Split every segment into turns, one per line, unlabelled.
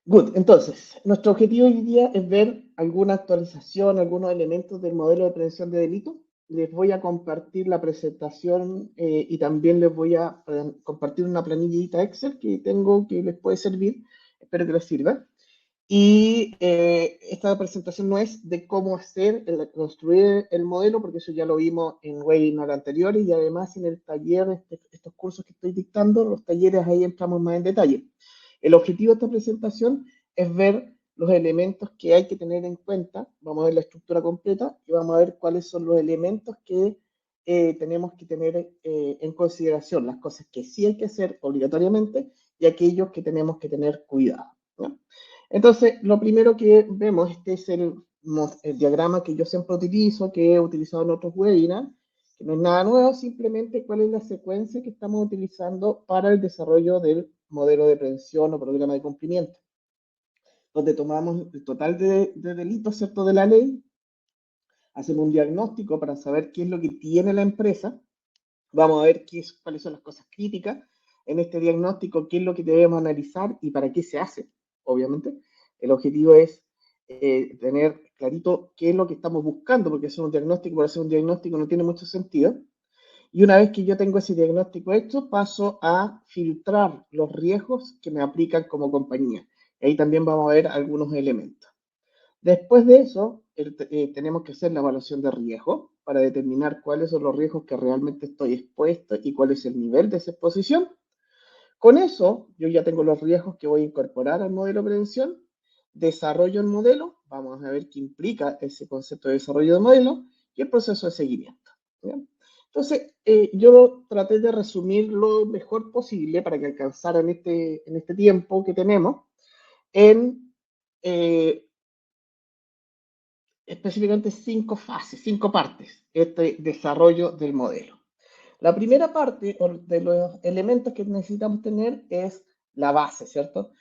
Good. Entonces, nuestro objetivo hoy día es ver alguna actualización, algunos elementos del modelo de prevención de delitos. Les voy a compartir la presentación y también les voy a compartir una planillita Excel que tengo que les puede servir. Espero que les sirva. Y esta presentación no es de cómo construir el modelo, porque eso ya lo vimos en webinar anteriores y además en el taller, estos cursos que estoy dictando, los talleres ahí entramos más en detalle. El objetivo de esta presentación es ver los elementos que hay que tener en cuenta, vamos a ver la estructura completa y vamos a ver cuáles son los elementos que tenemos que tener en consideración, las cosas que sí hay que hacer obligatoriamente y aquellos que tenemos que tener cuidado, ¿no? Entonces, lo primero que vemos, este es el diagrama que yo siempre utilizo, que he utilizado en otros webinars, que no es nada nuevo, simplemente cuál es la secuencia que estamos utilizando para el desarrollo del modelo de prevención o programa de cumplimiento, donde tomamos el total de delitos, ¿cierto?, de la ley, hacemos un diagnóstico para saber qué es lo que tiene la empresa, vamos a ver cuáles son las cosas críticas en este diagnóstico, qué es lo que debemos analizar y para qué se hace, obviamente. El objetivo es tener clarito qué es lo que estamos buscando, porque hacer un diagnóstico por hacer un diagnóstico no tiene mucho sentido. Y una vez que yo tengo ese diagnóstico hecho, paso a filtrar los riesgos que me aplican como compañía. Y ahí también vamos a ver algunos elementos. Después de eso, tenemos que hacer la evaluación de riesgo para determinar cuáles son los riesgos que realmente estoy expuesto y cuál es el nivel de esa exposición. Con eso, yo ya tengo los riesgos que voy a incorporar al modelo de prevención, desarrollo el modelo, vamos a ver qué implica ese concepto de desarrollo de modelo y el proceso de seguimiento. ¿Bien? Entonces, yo traté de resumir lo mejor posible para que alcanzaran en este tiempo que tenemos en específicamente 5 fases, 5 partes, este desarrollo del modelo. La primera parte de los elementos que necesitamos tener es la base, ¿cierto?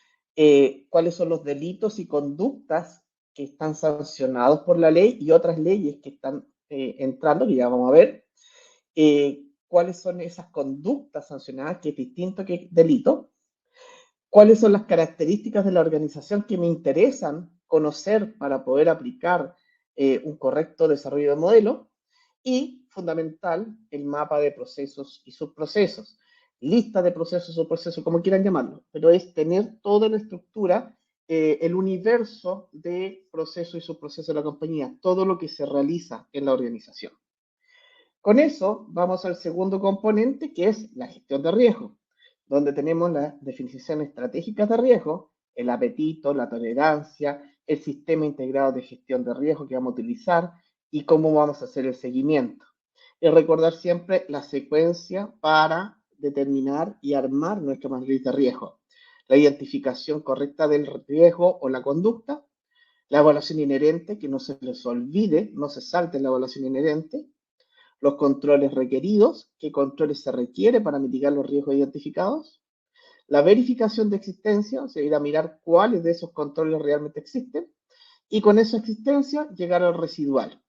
¿Cuáles son los delitos y conductas que están sancionados por la ley y otras leyes que están entrando, que ya vamos a ver? ¿Cuáles son esas conductas sancionadas, que es distinto que delito? ¿Cuáles son las características de la organización que me interesan conocer para poder aplicar un correcto desarrollo de modelo? Y, fundamental, el mapa de procesos y subprocesos. Lista de procesos o subprocesos, como quieran llamarlo, pero es tener toda la estructura, el universo de procesos y subprocesos de la compañía, todo lo que se realiza en la organización. Con eso vamos al segundo componente, que es la gestión de riesgo, donde tenemos las definiciones estratégicas de riesgo, el apetito, la tolerancia, el sistema integrado de gestión de riesgo que vamos a utilizar y cómo vamos a hacer el seguimiento. Y recordar siempre la secuencia para determinar y armar nuestra matriz de riesgo. La identificación correcta del riesgo o la conducta, la evaluación inherente, que no se les olvide, no se salte la evaluación inherente, los controles requeridos, qué controles se requiere para mitigar los riesgos identificados, la verificación de existencia, o sea, ir a mirar cuáles de esos controles realmente existen, y con esa existencia llegar al residual.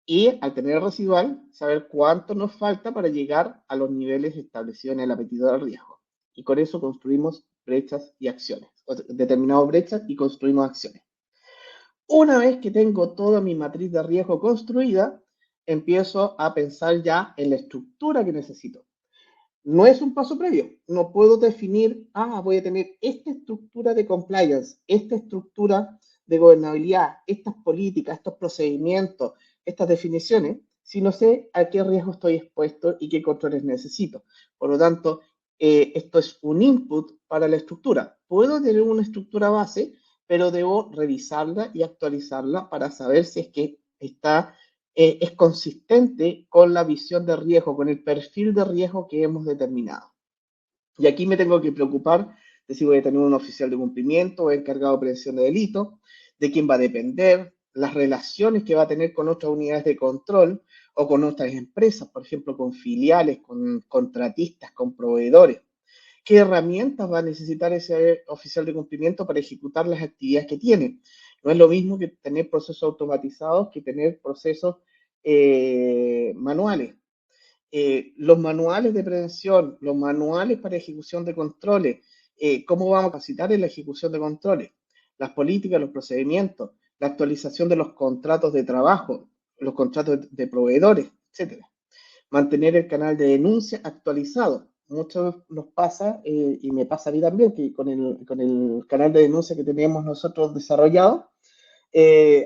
Y al tener el residual, saber cuánto nos falta para llegar a los niveles establecidos en el apetito del riesgo. Y con eso construimos brechas y acciones, determinamos brechas y construimos acciones. Una vez que tengo toda mi matriz de riesgo construida, empiezo a pensar ya en la estructura que necesito. No es un paso previo. No puedo definir, voy a tener esta estructura de compliance, esta estructura de gobernabilidad, estas políticas, estos procedimientos, estas definiciones, si no sé a qué riesgo estoy expuesto y qué controles necesito. Por lo tanto, esto es un input para la estructura. Puedo tener una estructura base, pero debo revisarla y actualizarla para saber si es que es consistente con la visión de riesgo, con el perfil de riesgo que hemos determinado. Y aquí me tengo que preocupar de si voy a tener un oficial de cumplimiento o encargado de prevención de delitos, de quién va a depender, las relaciones que va a tener con otras unidades de control o con otras empresas, por ejemplo, con filiales, con contratistas, con proveedores. ¿Qué herramientas va a necesitar ese oficial de cumplimiento para ejecutar las actividades que tiene? No es lo mismo que tener procesos automatizados que tener procesos manuales. Los manuales de prevención, los manuales para ejecución de controles, cómo vamos a capacitar en la ejecución de controles. las políticas, los procedimientos, la actualización de los contratos de trabajo, los contratos de proveedores, etcétera. Mantener el canal de denuncia actualizado. Muchos nos pasa, y me pasa a mí también, que con el canal de denuncia que teníamos nosotros desarrollado,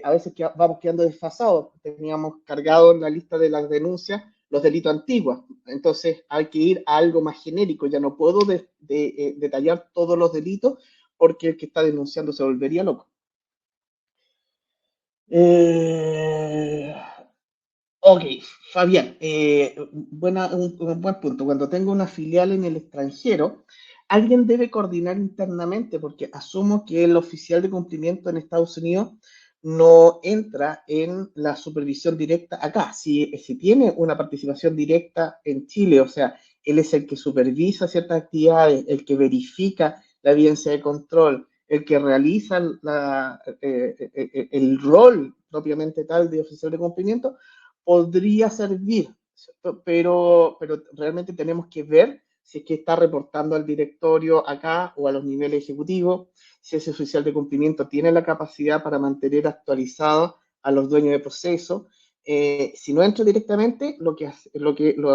a veces vamos quedando desfasados. Teníamos cargado en la lista de las denuncias los delitos antiguos. Entonces hay que ir a algo más genérico. Ya no puedo detallar todos los delitos porque el que está denunciando se volvería loco. Eh, ok, Fabián, un buen punto. Cuando tengo una filial en el extranjero, alguien debe coordinar internamente, porque asumo que el oficial de cumplimiento en Estados Unidos no entra en la supervisión directa acá. Si tiene una participación directa en Chile, o sea, él es el que supervisa ciertas actividades, el que verifica la evidencia de control, el que realiza el rol propiamente tal de oficial de cumplimiento, podría servir, ¿cierto? Pero realmente tenemos que ver si es que está reportando al directorio acá o a los niveles ejecutivos, si ese oficial de cumplimiento tiene la capacidad para mantener actualizado a los dueños de proceso. Si no entra directamente, lo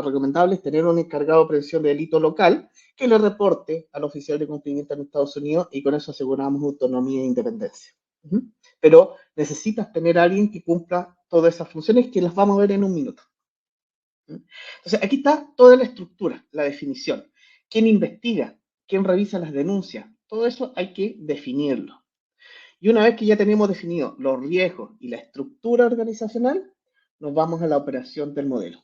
recomendable es tener un encargado de prevención de delito local que le reporte al oficial de cumplimiento en Estados Unidos, y con eso aseguramos autonomía e independencia. Uh-huh. Pero necesitas tener a alguien que cumpla todas esas funciones, que las vamos a ver en un minuto. Entonces, aquí está toda la estructura, la definición. ¿Quién investiga? ¿Quién revisa las denuncias? Todo eso hay que definirlo. Y una vez que ya tenemos definidos los riesgos y la estructura organizacional, nos vamos a la operación del modelo.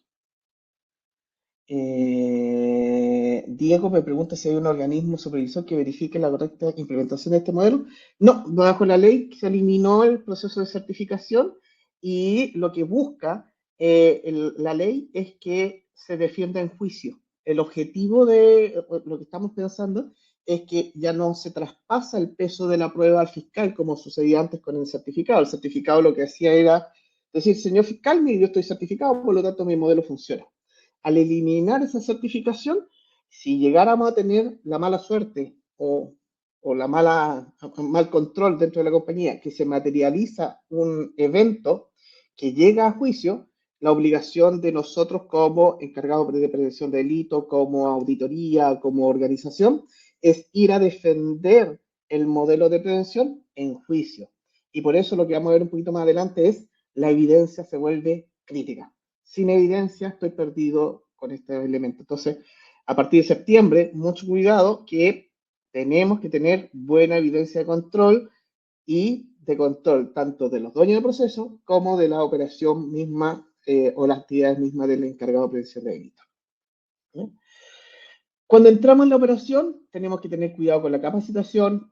Diego me pregunta si hay un organismo supervisor que verifique la correcta implementación de este modelo. No, bajo la ley se eliminó el proceso de certificación, y lo que busca la ley es que se defienda en juicio. El objetivo de lo que estamos pensando es que ya no se traspasa el peso de la prueba al fiscal como sucedía antes con el certificado. El certificado lo que hacía era decir: señor fiscal, yo estoy certificado, por lo tanto mi modelo funciona. Al eliminar esa certificación, si llegáramos a tener la mala suerte o mal control dentro de la compañía, que se materializa un evento que llega a juicio, la obligación de nosotros como encargados de prevención de delito, como auditoría, como organización, es ir a defender el modelo de prevención en juicio. Y por eso lo que vamos a ver un poquito más adelante es: la evidencia se vuelve crítica. Sin evidencia estoy perdido con este elemento. Entonces, a partir de septiembre, mucho cuidado, que tenemos que tener buena evidencia de control, y de control tanto de los dueños de proceso como de la operación misma, o las actividades mismas del encargado de prevención de delito. ¿Sí? Cuando entramos en la operación, tenemos que tener cuidado con la capacitación,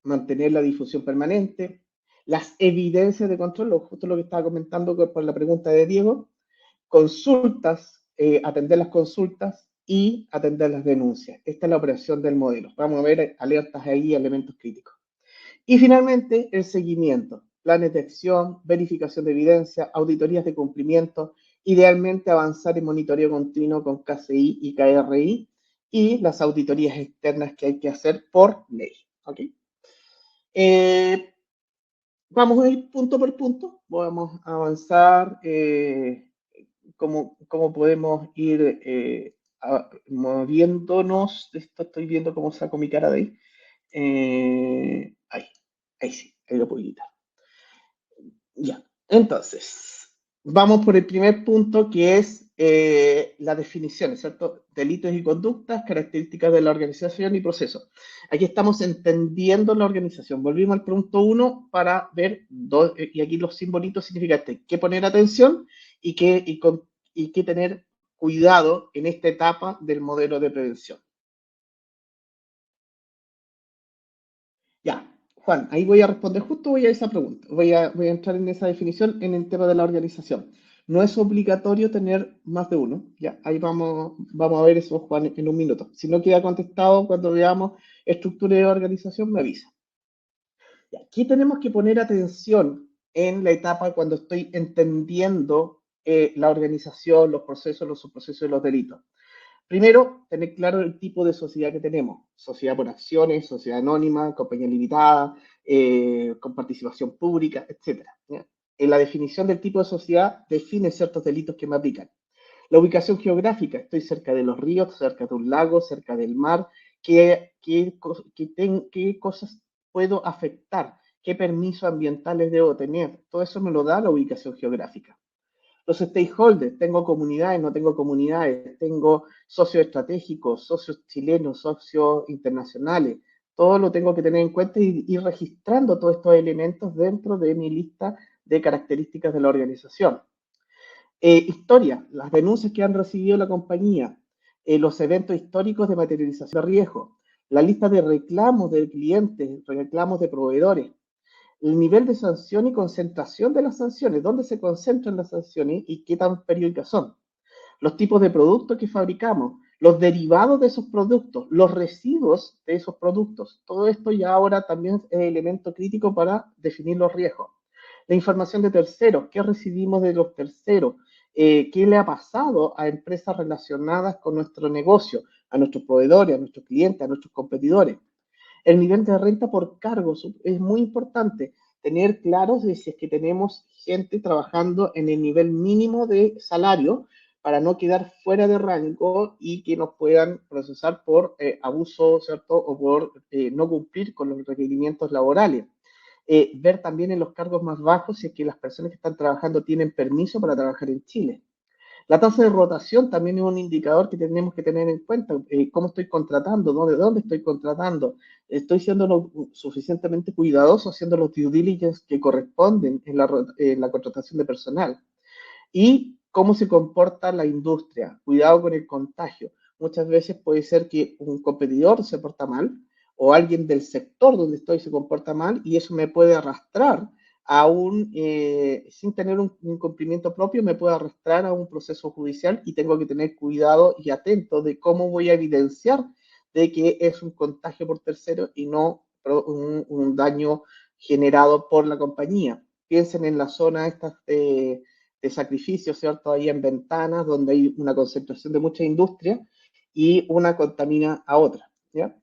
mantener la difusión permanente, las evidencias de control, justo lo que estaba comentando por la pregunta de Diego, consultas, atender las consultas y atender las denuncias. Esta es la operación del modelo. Vamos a ver alertas ahí, elementos críticos. Y finalmente, el seguimiento, planes de acción, verificación de evidencia, auditorías de cumplimiento, idealmente avanzar en monitoreo continuo con KCI y KRI, y las auditorías externas que hay que hacer por ley. ¿Okay? Vamos a ir punto por punto, vamos a avanzar, cómo podemos ir moviéndonos. Esto estoy viendo cómo saco mi cara de ahí. Ahí sí, ahí lo puedo quitar. Ya, entonces, vamos por el primer punto, que es las definiciones, ¿cierto? Delitos y conductas, características de la organización y procesos. Aquí estamos entendiendo la organización. Volvimos al punto 1 para ver y aquí los simbolitos significan qué poner atención y qué tener cuidado en esta etapa del modelo de prevención. Ya, Juan, ahí voy a responder, justo voy a esa pregunta. Voy a entrar en esa definición en el tema de la organización. No es obligatorio tener más de uno. Ya, ahí vamos a ver eso, Juan, en un minuto. Si no queda contestado cuando veamos estructura de organización, me avisa. Ya, aquí tenemos que poner atención en la etapa cuando estoy entendiendo la organización, los procesos, los subprocesos y los delitos. Primero, tener claro el tipo de sociedad que tenemos. Sociedad por acciones, sociedad anónima, compañía limitada, con participación pública, etc. ¿Ya? En la definición del tipo de sociedad define ciertos delitos que me aplican. La ubicación geográfica, estoy cerca de los ríos, cerca de un lago, cerca del mar, qué cosas puedo afectar, qué permisos ambientales debo tener. Todo eso me lo da la ubicación geográfica. Los stakeholders, tengo comunidades, no tengo comunidades, tengo socios estratégicos, socios chilenos, socios internacionales. Todo lo tengo que tener en cuenta y ir registrando todos estos elementos dentro de mi lista de características de la organización. Historia, las denuncias que han recibido la compañía, los eventos históricos de materialización de riesgo, la lista de reclamos de clientes, reclamos de proveedores, el nivel de sanción y concentración de las sanciones, dónde se concentran las sanciones y qué tan periódicas son, los tipos de productos que fabricamos, los derivados de esos productos, los residuos de esos productos. Todo esto ya ahora también es elemento crítico para definir los riesgos. La información de terceros, qué recibimos de los terceros, qué le ha pasado a empresas relacionadas con nuestro negocio, a nuestros proveedores, a nuestros clientes, a nuestros competidores. El nivel de renta por cargos es muy importante. Tener claro si es que tenemos gente trabajando en el nivel mínimo de salario para no quedar fuera de rango y que nos puedan procesar por abuso, ¿cierto? O por no cumplir con los requerimientos laborales. Ver también en los cargos más bajos si es que las personas que están trabajando tienen permiso para trabajar en Chile. La tasa de rotación también es un indicador que tenemos que tener en cuenta. ¿Cómo estoy contratando? ¿Dónde estoy contratando? ¿Estoy siendo lo suficientemente cuidadoso haciendo los due diligence que corresponden en la contratación de personal? Y cómo se comporta la industria. Cuidado con el contagio. Muchas veces puede ser que un competidor se porta mal o alguien del sector donde estoy se comporta mal y eso me puede arrastrar aún sin tener un incumplimiento propio, me puede arrastrar a un proceso judicial y tengo que tener cuidado y atento de cómo voy a evidenciar de que es un contagio por tercero y no un daño generado por la compañía. Piensen en la zona estas de sacrificio, ¿cierto? Ahí en Ventanas, donde hay una concentración de mucha industria y una contamina a otra, ¿ya?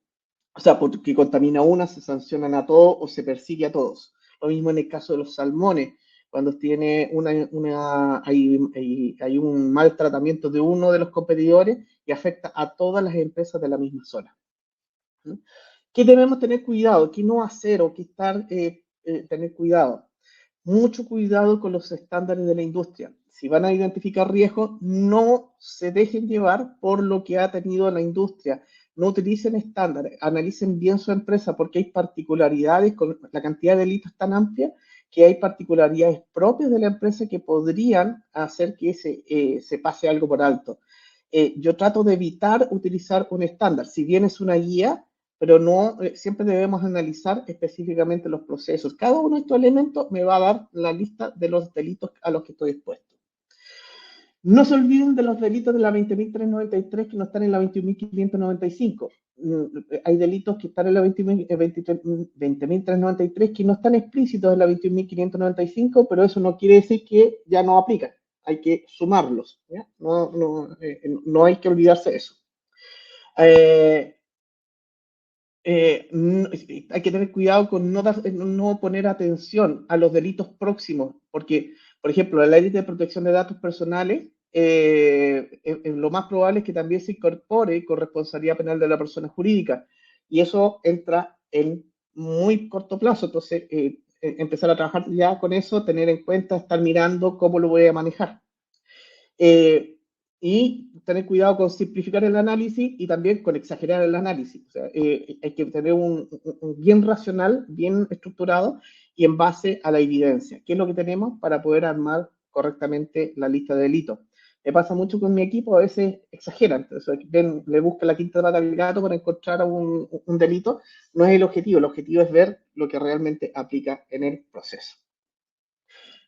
O sea, porque contamina una, se sancionan a todos o se persigue a todos. Lo mismo en el caso de los salmones, cuando tiene hay un mal tratamiento de uno de los competidores y afecta a todas las empresas de la misma zona. ¿Qué debemos tener cuidado? ¿Qué no hacer o qué tener cuidado? Mucho cuidado con los estándares de la industria. Si van a identificar riesgos, no se dejen llevar por lo que ha tenido la industria. No utilicen estándares, analicen bien su empresa porque hay particularidades, con la cantidad de delitos tan amplia, que hay particularidades propias de la empresa que podrían hacer que se pase algo por alto. Yo trato de evitar utilizar un estándar, si bien es una guía, pero no, siempre debemos analizar específicamente los procesos. Cada uno de estos elementos me va a dar la lista de los delitos a los que estoy expuesto. No se olviden de los delitos de la 20.393 que no están en la 21.595. Hay delitos que están en la 20.393 que no están explícitos en la 21.595, pero eso no quiere decir que ya no aplican. Hay que sumarlos. ¿Ya? No hay que olvidarse de eso. Hay que tener cuidado con no poner atención a los delitos próximos, porque, por ejemplo, la ley de protección de datos personales, lo más probable es que también se incorpore con responsabilidad penal de la persona jurídica, y eso entra en muy corto plazo. Entonces, empezar a trabajar ya con eso, tener en cuenta, estar mirando cómo lo voy a manejar. Y tener cuidado con simplificar el análisis y también con exagerar el análisis. O sea, hay que tener un bien racional, bien estructurado y en base a la evidencia. ¿Qué es lo que tenemos para poder armar correctamente la lista de delitos? Me pasa mucho con mi equipo, a veces exageran. Entonces, le busca la quinta pata al gato para encontrar un delito. No es el objetivo es ver lo que realmente aplica en el proceso.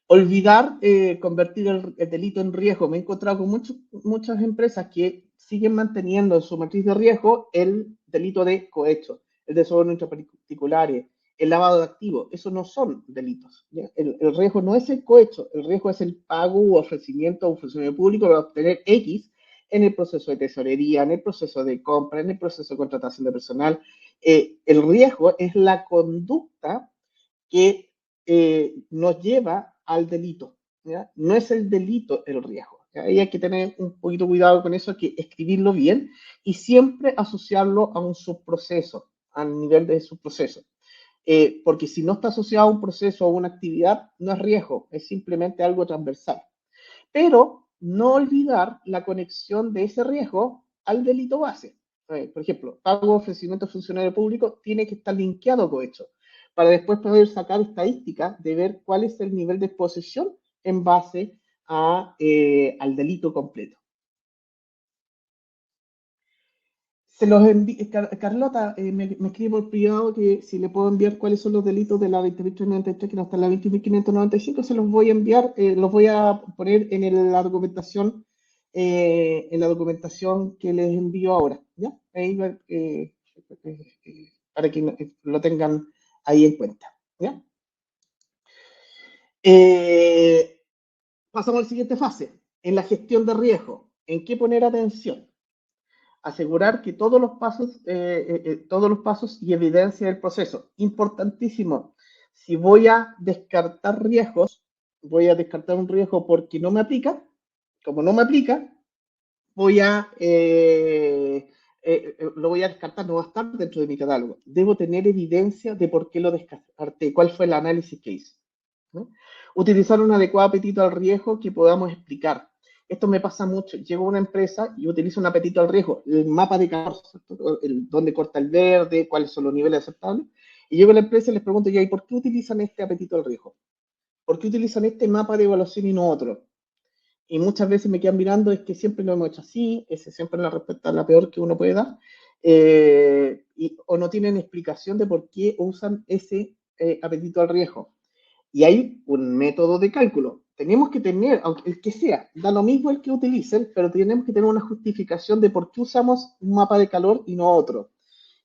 Olvidar convertir el delito en riesgo. Me he encontrado con muchas empresas que siguen manteniendo en su matriz de riesgo el delito de cohecho, el de soborno entre particulares, el lavado de activos. Esos no son delitos. El riesgo no es el cohecho, el riesgo es el pago u ofrecimiento a un funcionario público para obtener X en el proceso de tesorería, en el proceso de compra, en el proceso de contratación de personal. El riesgo es la conducta que nos lleva al delito. ¿Ya? No es el delito el riesgo. ¿Ya? Ahí hay que tener un poquito cuidado con eso, que escribirlo bien y siempre asociarlo a un subproceso, al nivel de subproceso. Porque si no está asociado a un proceso o a una actividad, no es riesgo, es simplemente algo transversal. Pero no olvidar la conexión de ese riesgo al delito base. Por ejemplo, pago de ofrecimiento a funcionario público tiene que estar linkeado con esto, para después poder sacar estadísticas de ver cuál es el nivel de exposición en base al delito completo. Carlota, me escribe por privado que si le puedo enviar cuáles son los delitos de la 20.93 que no está en la 20.595, se los voy a enviar, los voy a poner en la documentación que les envío ahora, ¿ya? Ahí, para que lo tengan ahí en cuenta, ¿ya? Eh, Pasamos a la siguiente fase, en la gestión de riesgo. ¿En qué poner atención? Asegurar que todos los pasos y evidencia del proceso. Importantísimo. Si voy a descartar riesgos, voy a descartar un riesgo porque no me aplica. Como no me aplica, voy a lo voy a descartar, no va a estar dentro de mi catálogo. Debo tener evidencia de por qué lo descarté, cuál fue el análisis que hice, ¿no? Utilizar un adecuado apetito al riesgo que podamos explicar. Esto me pasa mucho. Llego a una empresa y utilizo un apetito al riesgo, el mapa de calor, dónde corta el verde, cuáles son los niveles aceptables. Y llego a la empresa y les pregunto, ¿y por qué utilizan este apetito al riesgo? ¿Por qué utilizan este mapa de evaluación y no otro? Y muchas veces me quedan mirando, es que siempre lo hemos hecho así, esa siempre es la respuesta la peor que uno puede dar, o no tienen explicación de por qué usan ese apetito al riesgo. Y hay un método de cálculo. Tenemos que tener, aunque el que sea, da lo mismo el que utilicen, pero tenemos que tener una justificación de por qué usamos un mapa de calor y no otro.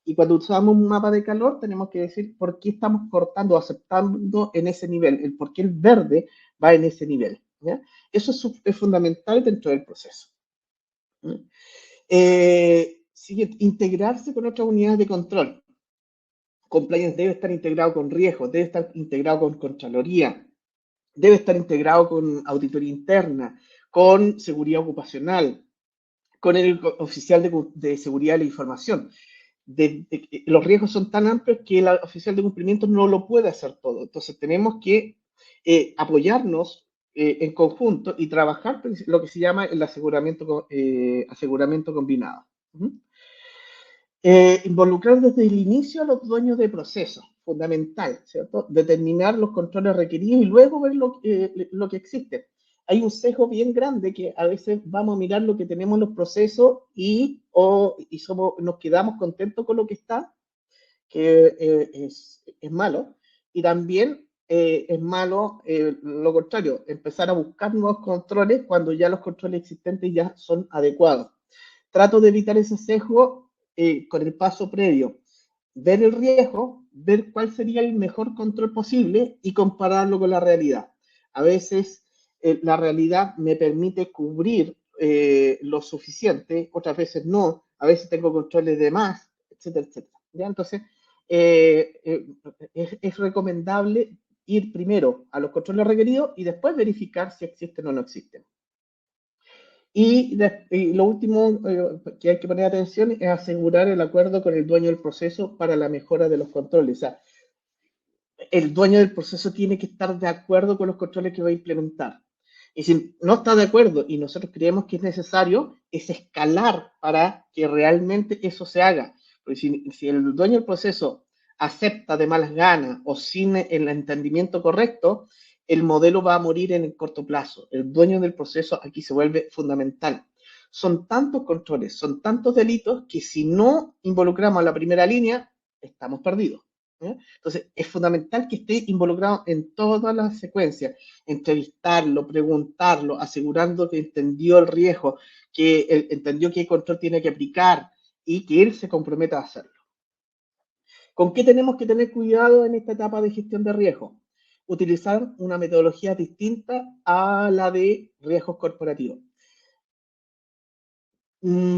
Y cuando usamos un mapa de calor, tenemos que decir por qué estamos cortando o aceptando en ese nivel, el por qué el verde va en ese nivel. ¿Ya? Eso es fundamental dentro del proceso. Siguiente, integrarse con otras unidades de control. Compliance debe estar integrado con riesgos, debe estar integrado con Contraloría, debe estar integrado con auditoría interna, con seguridad ocupacional, con el oficial de seguridad de la información. Los riesgos son tan amplios que el oficial de cumplimiento no lo puede hacer todo. Entonces tenemos que apoyarnos en conjunto y trabajar lo que se llama el aseguramiento combinado. Involucrar desde el inicio a los dueños de proceso, fundamental, ¿cierto? Determinar los controles requeridos y luego ver lo que existe. Hay un sesgo bien grande que a veces vamos a mirar lo que tenemos en los procesos nos quedamos contentos con lo que está, que es malo, y también es malo lo contrario, empezar a buscar nuevos controles cuando ya los controles existentes ya son adecuados. Trato de evitar ese sesgo con el paso previo, ver el riesgo, ver cuál sería el mejor control posible y compararlo con la realidad. A veces la realidad me permite cubrir lo suficiente, otras veces no, a veces tengo controles de más, etcétera, etcétera. ¿Ya? Entonces, es recomendable ir primero a los controles requeridos y después verificar si existen o no existen. Y lo último que hay que poner atención es asegurar el acuerdo con el dueño del proceso para la mejora de los controles. O sea, el dueño del proceso tiene que estar de acuerdo con los controles que va a implementar. Y si no está de acuerdo y nosotros creemos que es necesario, es escalar para que realmente eso se haga. Porque si el dueño del proceso acepta de malas ganas o sin el entendimiento correcto, el modelo va a morir en el corto plazo. El dueño del proceso aquí se vuelve fundamental. Son tantos controles, son tantos delitos que si no involucramos a la primera línea, estamos perdidos. ¿Eh? Entonces, es fundamental que esté involucrado en todas las secuencias, entrevistarlo, preguntarlo, asegurando que entendió el riesgo, que entendió qué control tiene que aplicar y que él se comprometa a hacerlo. ¿Con qué tenemos que tener cuidado en esta etapa de gestión de riesgo? Utilizar una metodología distinta a la de riesgos corporativos.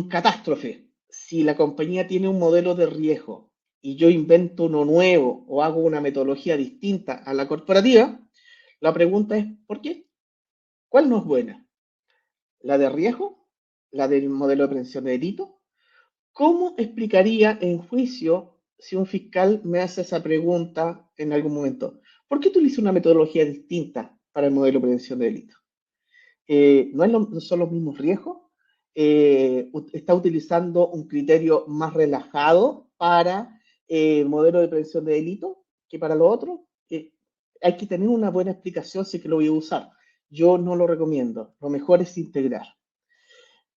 Catástrofe. Si la compañía tiene un modelo de riesgo y yo invento uno nuevo o hago una metodología distinta a la corporativa, la pregunta es, ¿por qué? ¿Cuál no es buena? ¿La de riesgo? ¿La del modelo de prevención de delito? ¿Cómo explicaría en juicio si un fiscal me hace esa pregunta en algún momento? ¿Por qué utiliza una metodología distinta para el modelo de prevención de delito? ¿No son los mismos riesgos? ¿Está utilizando un criterio más relajado para el modelo de prevención de delito que para lo otro? Hay que tener una buena explicación si es que lo voy a usar. Yo no lo recomiendo. Lo mejor es integrar.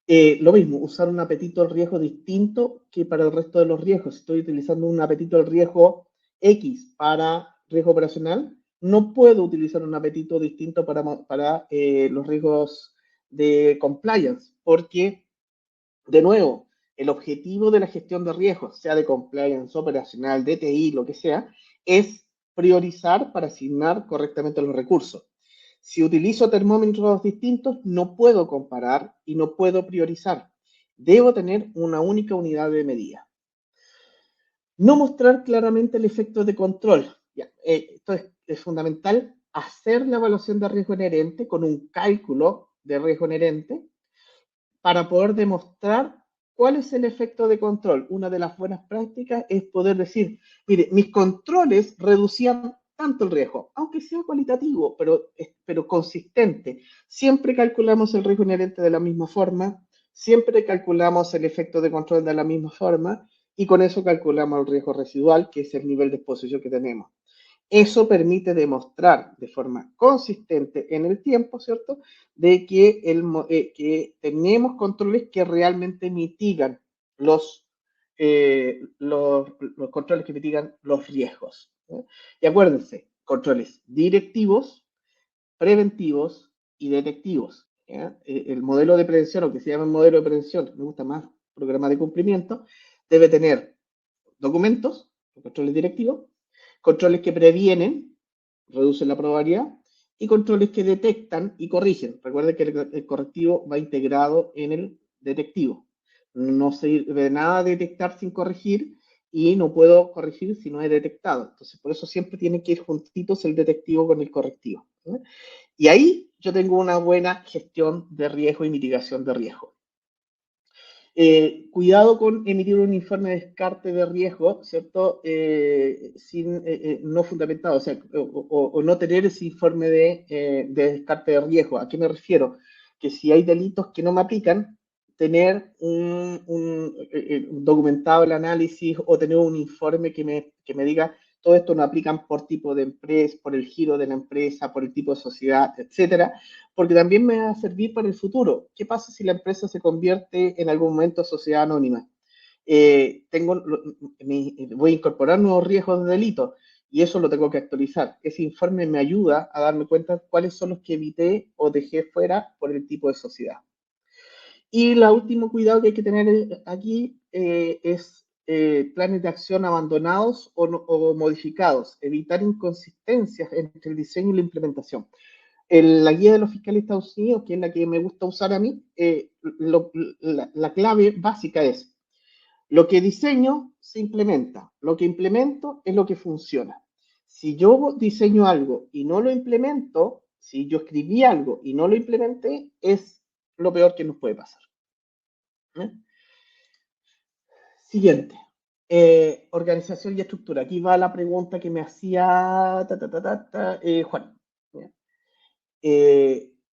Lo mismo, usar un apetito al riesgo distinto que para el resto de los riesgos. Si estoy utilizando un apetito al riesgo X para riesgo operacional, no puedo utilizar un apetito distinto para los riesgos de compliance, porque, de nuevo, el objetivo de la gestión de riesgos, sea de compliance, operacional, DTI, lo que sea, es priorizar para asignar correctamente los recursos. Si utilizo termómetros distintos, no puedo comparar y no puedo priorizar. Debo tener una única unidad de medida. No mostrar claramente el efecto de control. Esto es fundamental, hacer la evaluación de riesgo inherente con un cálculo de riesgo inherente para poder demostrar cuál es el efecto de control. Una de las buenas prácticas es poder decir, mire, mis controles reducían tanto el riesgo, aunque sea cualitativo, pero consistente. Siempre calculamos el riesgo inherente de la misma forma, siempre calculamos el efecto de control de la misma forma, y con eso calculamos el riesgo residual, que es el nivel de exposición que tenemos. Eso permite demostrar de forma consistente en el tiempo, ¿cierto?, de que tenemos controles que realmente mitigan los controles que mitigan los riesgos, ¿no? Y acuérdense, controles directivos, preventivos y detectivos, ¿ya? El modelo de prevención, o que se llama el modelo de prevención, me gusta más programa de cumplimiento, debe tener documentos, controles directivos, controles que previenen, reducen la probabilidad, y controles que detectan y corrigen. Recuerden que el correctivo va integrado en el detectivo. No sirve de nada detectar sin corregir y no puedo corregir si no he detectado. Entonces, por eso siempre tienen que ir juntitos el detectivo con el correctivo, ¿no? Y ahí yo tengo una buena gestión de riesgo y mitigación de riesgo. Cuidado con emitir un informe de descarte de riesgo, ¿cierto? No fundamentado, o sea, o no tener ese informe de descarte de riesgo. ¿A qué me refiero? Que si hay delitos que no me aplican, tener un documentado el análisis o tener un informe que me diga todo esto no aplican por tipo de empresa, por el giro de la empresa, por el tipo de sociedad, etcétera, porque también me va a servir para el futuro. ¿Qué pasa si la empresa se convierte en algún momento en sociedad anónima? Voy a incorporar nuevos riesgos de delito y eso lo tengo que actualizar. Ese informe me ayuda a darme cuenta cuáles son los que evité o dejé fuera por el tipo de sociedad. Y el último cuidado que hay que tener aquí es planes de acción abandonados o modificados, evitar inconsistencias entre el diseño y la implementación. La guía de los fiscales de Estados Unidos, que es la que me gusta usar a mí, la clave básica es, lo que diseño se implementa, lo que implemento es lo que funciona. Si yo diseño algo y no lo implemento, si yo escribí algo y no lo implementé, es lo peor que nos puede pasar. ¿Eh? Siguiente. Organización y estructura. Aquí va la pregunta que me hacía Juan.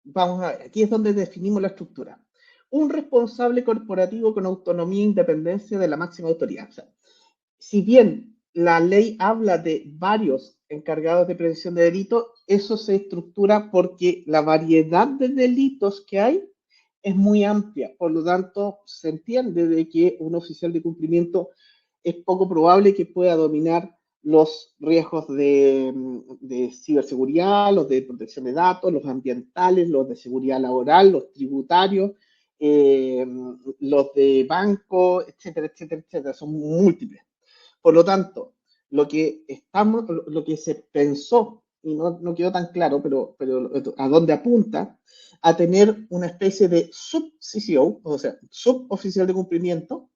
Vamos a ver, aquí es donde definimos la estructura. Un responsable corporativo con autonomía e independencia de la máxima autoridad. O sea, si bien la ley habla de varios encargados de prevención de delitos, eso se estructura porque la variedad de delitos que hay es muy amplia. Por lo tanto, se entiende de que un oficial de cumplimiento es poco probable que pueda dominar los riesgos de ciberseguridad, los de protección de datos, los ambientales, los de seguridad laboral, los tributarios, los de banco, etcétera, etcétera, etcétera. Son múltiples. Por lo tanto, lo que se pensó, y no quedó tan claro, pero a dónde apunta, a tener una especie de sub-CCO, o sea, suboficial de cumplimiento,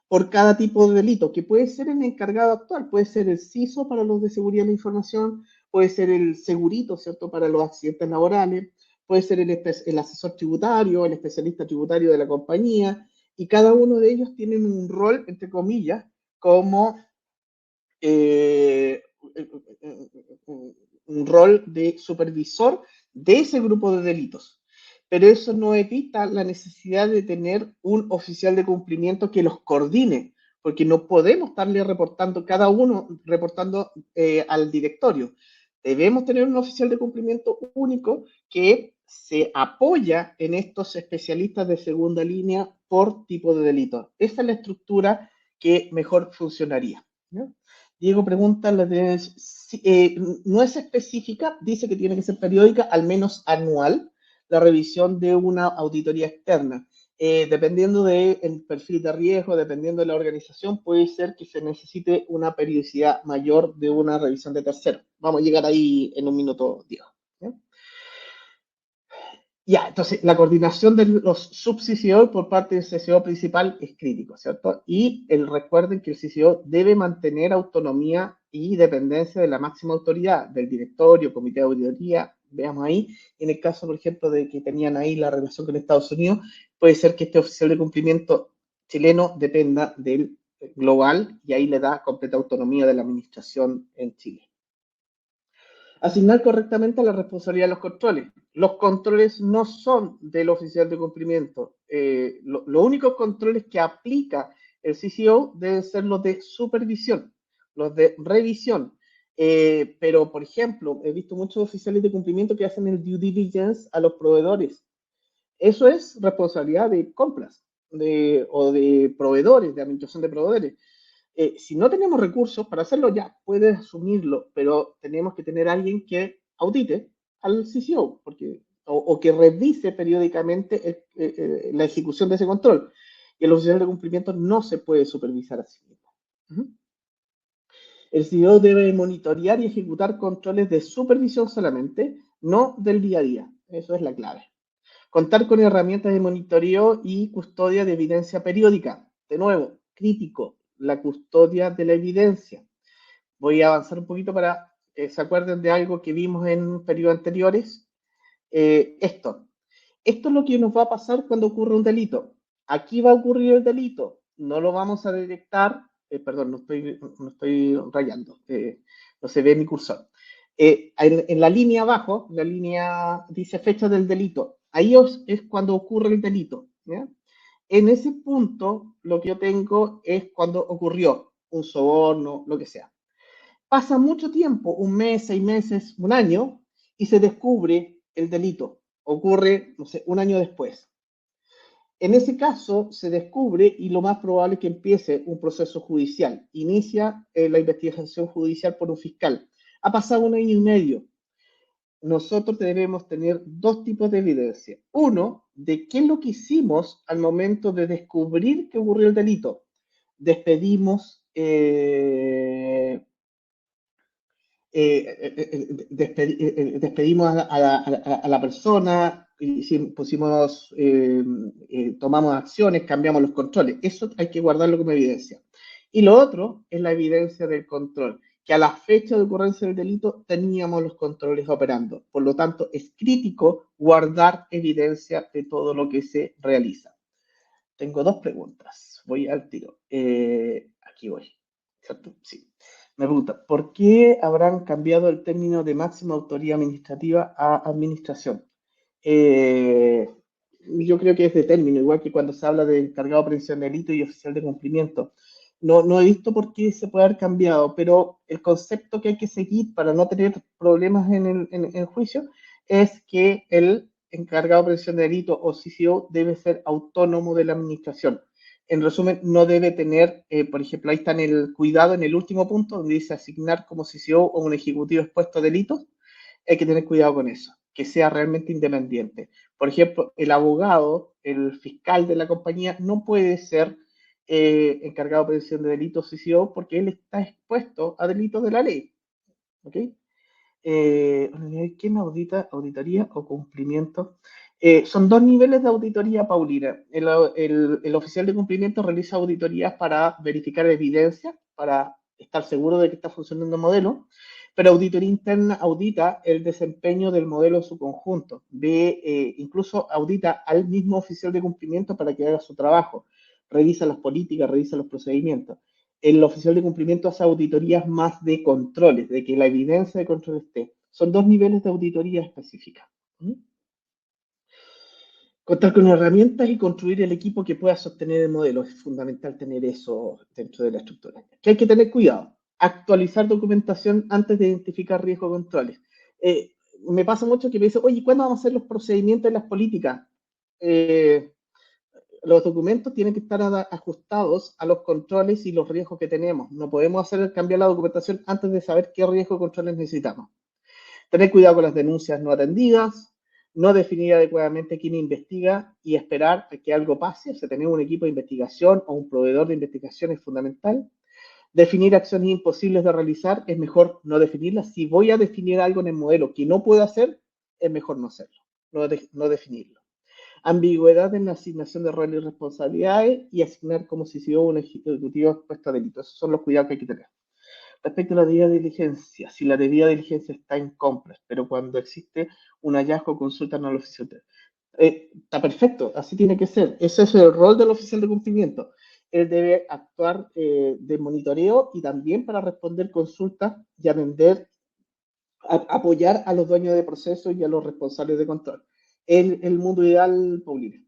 por cada tipo de delito, que puede ser el encargado actual, puede ser el CISO para los de seguridad de la información, puede ser el segurito, ¿cierto?, para los accidentes laborales, puede ser el asesor tributario, el especialista tributario de la compañía, y cada uno de ellos tiene un rol, entre comillas, como eh, un rol de supervisor de ese grupo de delitos. Pero eso no evita la necesidad de tener un oficial de cumplimiento que los coordine, porque no podemos estarle reportando, cada uno reportando al directorio. Debemos tener un oficial de cumplimiento único que se apoya en estos especialistas de segunda línea por tipo de delito. Esa es la estructura que mejor funcionaría, ¿no? Diego pregunta, no es específica, dice que tiene que ser periódica, al menos anual, la revisión de una auditoría externa. Dependiendo del perfil de riesgo, dependiendo de la organización, puede ser que se necesite una periodicidad mayor de una revisión de tercero. Vamos a llegar ahí en un minuto, Diego. ¿Sí? Ya, entonces la coordinación de los sub-CCO por parte del CCO principal es crítico, ¿cierto? Y recuerden que el CCO debe mantener autonomía y dependencia de la máxima autoridad, del directorio, comité de auditoría, veamos ahí. En el caso, por ejemplo, de que tenían ahí la relación con Estados Unidos, puede ser que este oficial de cumplimiento chileno dependa del global y ahí le da completa autonomía de la administración en Chile. Asignar correctamente la responsabilidad de los controles. Los controles no son del oficial de cumplimiento. Los únicos controles que aplica el CCO deben ser los de supervisión, los de revisión. Pero, por ejemplo, he visto muchos oficiales de cumplimiento que hacen el due diligence a los proveedores. Eso es responsabilidad de compras o de proveedores, de administración de proveedores. Si no tenemos recursos para hacerlo, ya puedes asumirlo, pero tenemos que tener alguien que audite al CCO o que revise periódicamente la ejecución de ese control. Y el oficial de cumplimiento no se puede supervisar a sí mismo. El CCO debe monitorear y ejecutar controles de supervisión solamente, no del día a día. Eso es la clave. Contar con herramientas de monitoreo y custodia de evidencia periódica. De nuevo, crítico, la custodia de la evidencia. Voy a avanzar un poquito para que se acuerden de algo que vimos en periodos anteriores. Esto es lo que nos va a pasar cuando ocurre un delito. Aquí va a ocurrir el delito, no lo vamos a detectar, perdón, no estoy rayando, no se ve mi cursor. En la línea abajo, la línea dice fecha del delito, ahí es cuando ocurre el delito. ¿Ya? En ese punto, lo que yo tengo es cuando ocurrió un soborno, lo que sea. Pasa mucho tiempo, un mes, 6 meses, un año, y se descubre el delito. Ocurre, no sé, un año después. En ese caso, se descubre y lo más probable es que empiece un proceso judicial. Inicia la investigación judicial por un fiscal. Ha pasado un año y medio. Nosotros debemos tener dos tipos de evidencia. Uno, de qué es lo que hicimos al momento de descubrir que ocurrió el delito. Despedimos despedimos a la persona, pusimos, tomamos acciones, cambiamos los controles. Eso hay que guardarlo como evidencia. Y lo otro es la evidencia del control, que a la fecha de ocurrencia del delito teníamos los controles operando. Por lo tanto, es crítico guardar evidencia de todo lo que se realiza. Tengo dos preguntas. Voy al tiro. Aquí voy. ¿Cierto? Sí. Me pregunta, ¿por qué habrán cambiado el término de máxima autoría administrativa a administración? Eh, yo creo que es de término, igual que cuando se habla de encargado de prevención de delito y oficial de cumplimiento. No he visto por qué se puede haber cambiado, pero el concepto que hay que seguir para no tener problemas en el juicio es que el encargado de prevención de delito o CCO debe ser autónomo de la administración. En resumen, no debe tener, por ejemplo, ahí está en el cuidado, en el último punto, donde dice asignar como CCO o un ejecutivo expuesto a delitos. Hay que tener cuidado con eso, que sea realmente independiente. Por ejemplo, el abogado, el fiscal de la compañía, no puede ser encargado de prevención de delitos CCO porque él está expuesto a delitos de la ley. ¿Ok? ¿Quién audita? Auditoría o cumplimiento. Son dos niveles de auditoría, Paulina. El oficial de cumplimiento realiza auditorías para verificar evidencia, para estar seguro de que está funcionando el modelo, pero auditoría interna audita el desempeño del modelo en su conjunto. Incluso audita al mismo oficial de cumplimiento para que haga su trabajo. Revisa las políticas, revisa los procedimientos. El oficial de cumplimiento hace auditorías más de controles, de que la evidencia de control esté. Son dos niveles de auditoría específica. ¿Mm? Contar con herramientas y construir el equipo que pueda sostener el modelo. Es fundamental tener eso dentro de la estructura. ¿Qué hay que tener cuidado? Actualizar documentación antes de identificar riesgos controles. Me pasa mucho que me dicen, oye, ¿cuándo vamos a hacer los procedimientos de las políticas? Los documentos tienen que estar ajustados a los controles y los riesgos que tenemos. No podemos cambiar la documentación antes de saber qué riesgos controles necesitamos. Tener cuidado con las denuncias no atendidas, no definir adecuadamente quién investiga y esperar a que algo pase. O sea, tener un equipo de investigación o un proveedor de investigación es fundamental. Definir acciones imposibles de realizar, es mejor no definirlas. Si voy a definir algo en el modelo que no puedo hacer, es mejor no hacerlo, no definirlo. Ambigüedad en la asignación de roles y responsabilidades y asignar como si se hubiera un ejecutivo expuesto a delitos. Esos son los cuidados que hay que tener. Respecto a la debida diligencia, si la debida diligencia está en compras, pero cuando existe un hallazgo, consultan al oficial. Está perfecto, así tiene que ser. Ese es el rol del oficial de cumplimiento. Él debe actuar de monitoreo y también para responder consultas y atender, apoyar a los dueños de procesos y a los responsables de control. El mundo ideal, Paulina.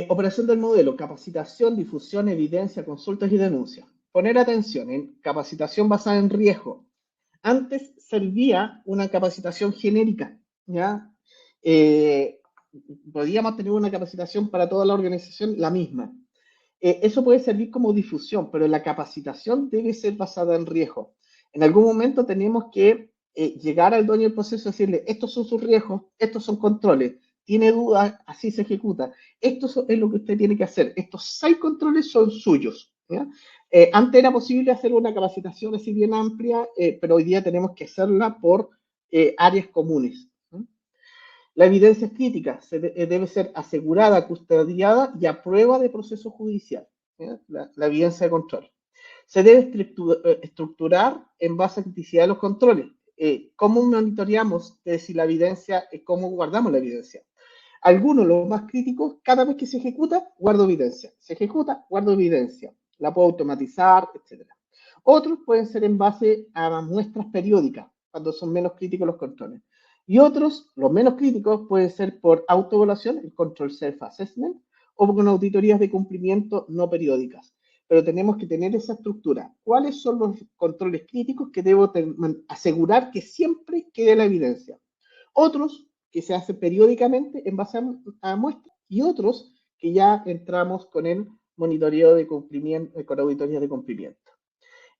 Operación del modelo, capacitación, difusión, evidencia, consultas y denuncias. Poner atención en capacitación basada en riesgo. Antes servía una capacitación genérica, ¿ya? Podíamos tener una capacitación para toda la organización, la misma. Eso puede servir como difusión, pero la capacitación debe ser basada en riesgo. En algún momento tenemos que llegar al dueño del proceso y decirle, estos son sus riesgos, estos son controles, tiene dudas, así se ejecuta. Esto es lo que usted tiene que hacer. Estos 6 controles son suyos. ¿Ya? Antes era posible hacer una capacitación así bien amplia, pero hoy día tenemos que hacerla por áreas comunes. ¿No? La evidencia es crítica, debe ser asegurada, custodiada y a prueba de proceso judicial. La evidencia de control. Se debe estructurar en base a criticidad de los controles. ¿Cómo monitoreamos si la evidencia, cómo guardamos la evidencia? Algunos, los más críticos, cada vez que se ejecuta, guardo evidencia. Se ejecuta, guardo evidencia. La puedo automatizar, etc. Otros pueden ser en base a muestras periódicas, cuando son menos críticos los controles. Y otros, los menos críticos, pueden ser por autoevaluación, el Control Self-Assessment, o con auditorías de cumplimiento no periódicas. Pero tenemos que tener esa estructura. ¿Cuáles son los controles críticos que debo asegurar que siempre quede la evidencia? Otros que se hacen periódicamente en base a muestras y otros que ya entramos con el monitoreo de cumplimiento, con auditorías de cumplimiento.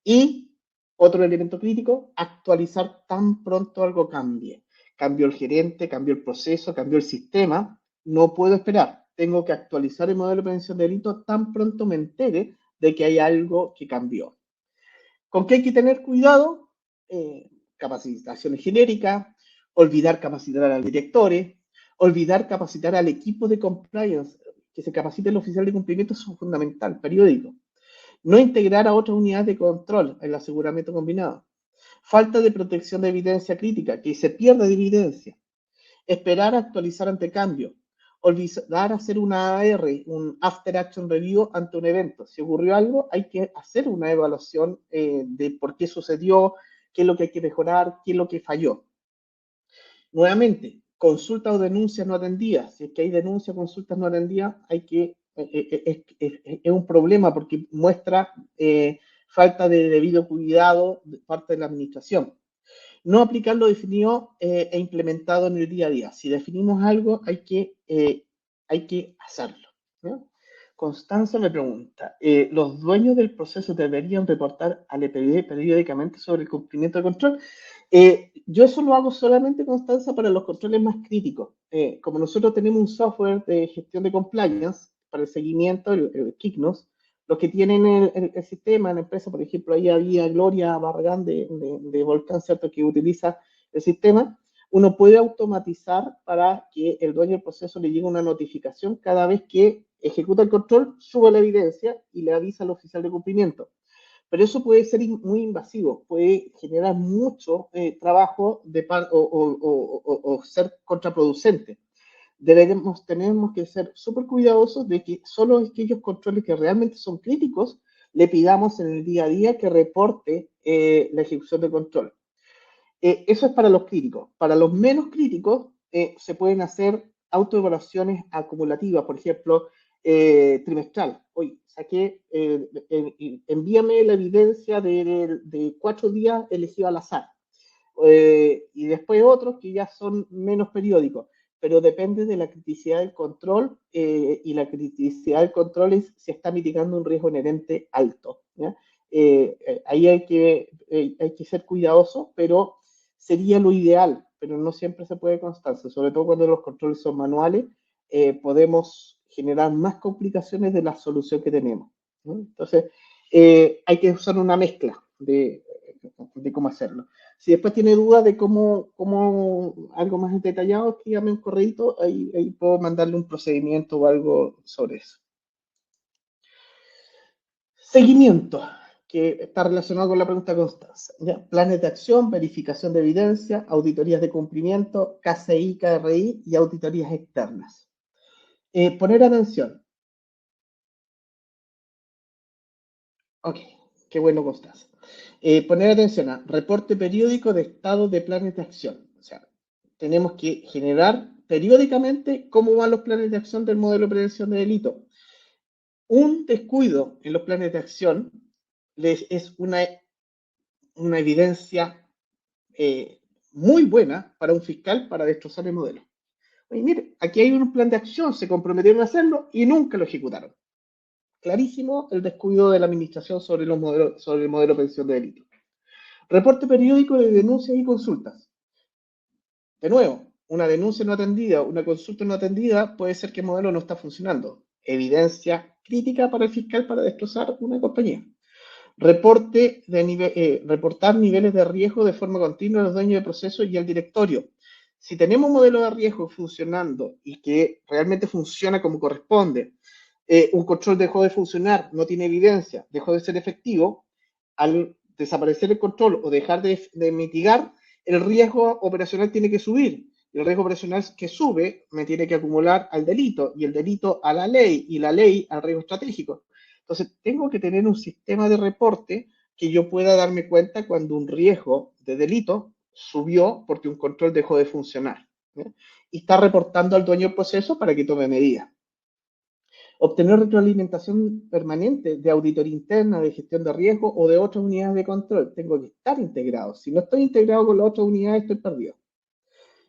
Y otro elemento crítico, actualizar tan pronto algo cambie. Cambió el gerente, cambió el proceso, cambió el sistema. No puedo esperar. Tengo que actualizar el modelo de prevención de delitos tan pronto me entere de que hay algo que cambió. ¿Con qué hay que tener cuidado? Capacitaciones genéricas, olvidar capacitar al director, olvidar capacitar al equipo de compliance, que se capacite el oficial de cumplimiento es fundamental, periódico. No integrar a otras unidades de control, el aseguramiento combinado. Falta de protección de evidencia crítica, que se pierde de evidencia. Esperar a actualizar ante cambio. Olvidar hacer una AR, un After Action Review ante un evento. Si ocurrió algo, hay que hacer una evaluación de por qué sucedió, qué es lo que hay que mejorar, qué es lo que falló. Nuevamente, consultas o denuncias no atendidas. Si es que hay denuncias, consultas no atendidas, hay que es un problema porque muestra falta de debido cuidado de parte de la administración. No aplicar lo definido e implementado en el día a día. Si definimos algo, hay que hacerlo. ¿No? Constanza me pregunta, ¿los dueños del proceso deberían reportar al EPD periódicamente sobre el cumplimiento de control? Yo eso lo hago solamente, Constanza, para los controles más críticos. Como nosotros tenemos un software de gestión de compliance para el seguimiento, el Kiknos, los que tienen el sistema en la empresa, por ejemplo, ahí había Gloria Barragán de Volcán, ¿cierto?, que utiliza el sistema. uno puede automatizar para que el dueño del proceso le llegue una notificación cada vez que ejecuta el control, sube la evidencia y le avisa al oficial de cumplimiento. Pero eso puede ser muy invasivo, puede generar mucho trabajo o ser contraproducente. Tenemos que ser súper cuidadosos de que solo aquellos controles que realmente son críticos le pidamos en el día a día que reporte la ejecución de control. Eso es para los críticos. Para los menos críticos se pueden hacer autoevaluaciones acumulativas, por ejemplo, trimestral. Oye, envíame la evidencia de 4 días elegidos al azar. Y después otros que ya son menos periódicos, pero depende de la criticidad del control y la criticidad del control es si está mitigando un riesgo inherente alto. Ahí hay que ser cuidadoso, pero sería lo ideal, pero no siempre se puede constancia, sobre todo cuando los controles son manuales, podemos generar más complicaciones de la solución que tenemos. Entonces, hay que usar una mezcla de cómo hacerlo. Si después tiene dudas de cómo algo más detallado, escríbame un correo, ahí puedo mandarle un procedimiento o algo sobre eso. Seguimiento, que está relacionado con la pregunta de Constanza. ¿Ya? Planes de acción, verificación de evidencia, auditorías de cumplimiento, KCI, KRI y auditorías externas. Poner atención. Ok, qué bueno, Constanza. Poner atención a reporte periódico de estado de planes de acción. O sea, tenemos que generar periódicamente cómo van los planes de acción del modelo de prevención de delito. Un descuido en los planes de acción es una evidencia muy buena para un fiscal para destrozar el modelo. Oye, mire, aquí hay un plan de acción, se comprometieron a hacerlo y nunca lo ejecutaron. Clarísimo el descuido de la administración sobre el modelo de prevención de delitos. Reporte periódico de denuncias y consultas. De nuevo, una denuncia no atendida, una consulta no atendida, puede ser que el modelo no está funcionando. Evidencia crítica para el fiscal para destrozar una compañía. Reportar niveles de riesgo de forma continua a los dueños de proceso y al directorio. Si tenemos un modelo de riesgo funcionando y que realmente funciona como corresponde, un control dejó de funcionar, no tiene evidencia, dejó de ser efectivo, al desaparecer el control o dejar de mitigar, el riesgo operacional tiene que subir. El riesgo operacional que sube me tiene que acumular al delito y el delito a la ley y la ley al riesgo estratégico. Entonces, tengo que tener un sistema de reporte que yo pueda darme cuenta cuando un riesgo de delito subió porque un control dejó de funcionar. ¿Sí? Y está reportando al dueño del proceso para que tome medidas. Obtener retroalimentación permanente de auditoría interna, de gestión de riesgo o de otras unidades de control. Tengo que estar integrado. Si no estoy integrado con las otras unidades, estoy perdido.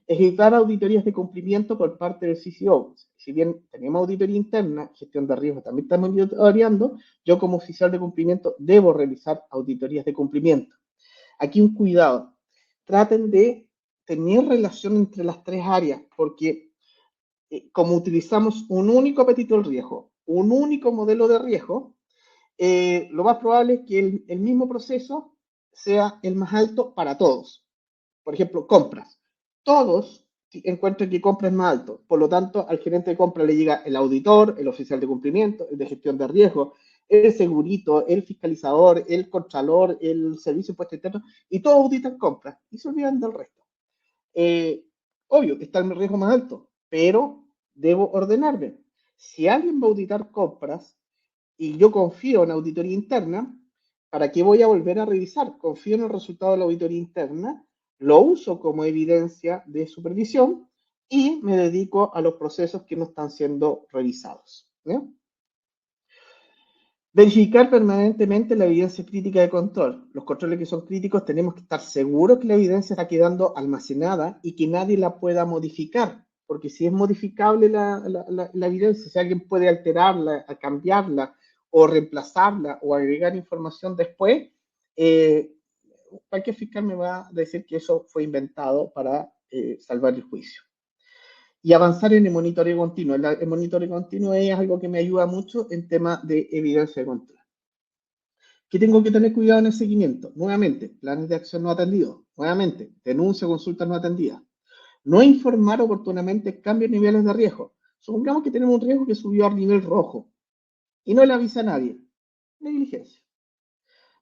Ejecutar auditorías de cumplimiento por parte del CCO. Si bien tenemos auditoría interna, gestión de riesgo también estamos monitoreando, yo como oficial de cumplimiento debo realizar auditorías de cumplimiento. Aquí un cuidado. Traten de tener relación entre las tres áreas, porque como utilizamos un único apetito del riesgo, un único modelo de riesgo, lo más probable es que el mismo proceso sea el más alto para todos. Por ejemplo, compras. Todos encuentran que compra es más alto. Por lo tanto, al gerente de compra le llega el auditor, el oficial de cumplimiento, el de gestión de riesgo, el segurito, el fiscalizador, el contralor, el servicio de impuesto interno, y todos auditan compras y se olvidan del resto. Obvio, está el riesgo más alto, pero debo ordenarme. Si alguien va a auditar compras y yo confío en auditoría interna, ¿para qué voy a volver a revisar? Confío en el resultado de la auditoría interna, lo uso como evidencia de supervisión y me dedico a los procesos que no están siendo revisados. ¿Sí? Verificar permanentemente la evidencia crítica de control. Los controles que son críticos tenemos que estar seguros que la evidencia está quedando almacenada y que nadie la pueda modificar, porque si es modificable la evidencia, si alguien puede alterarla, cambiarla o reemplazarla o agregar información después, cualquier fiscal me va a decir que eso fue inventado para salvar el juicio. Y avanzar en el monitoreo continuo. El monitoreo continuo es algo que me ayuda mucho en temas de evidencia de control. ¿Qué tengo que tener cuidado en el seguimiento? Nuevamente, planes de acción no atendidos. Nuevamente, denuncia o consultas no atendidas. No informar oportunamente cambios en niveles de riesgo. Supongamos que tenemos un riesgo que subió al nivel rojo y no le avisa a nadie. Negligencia.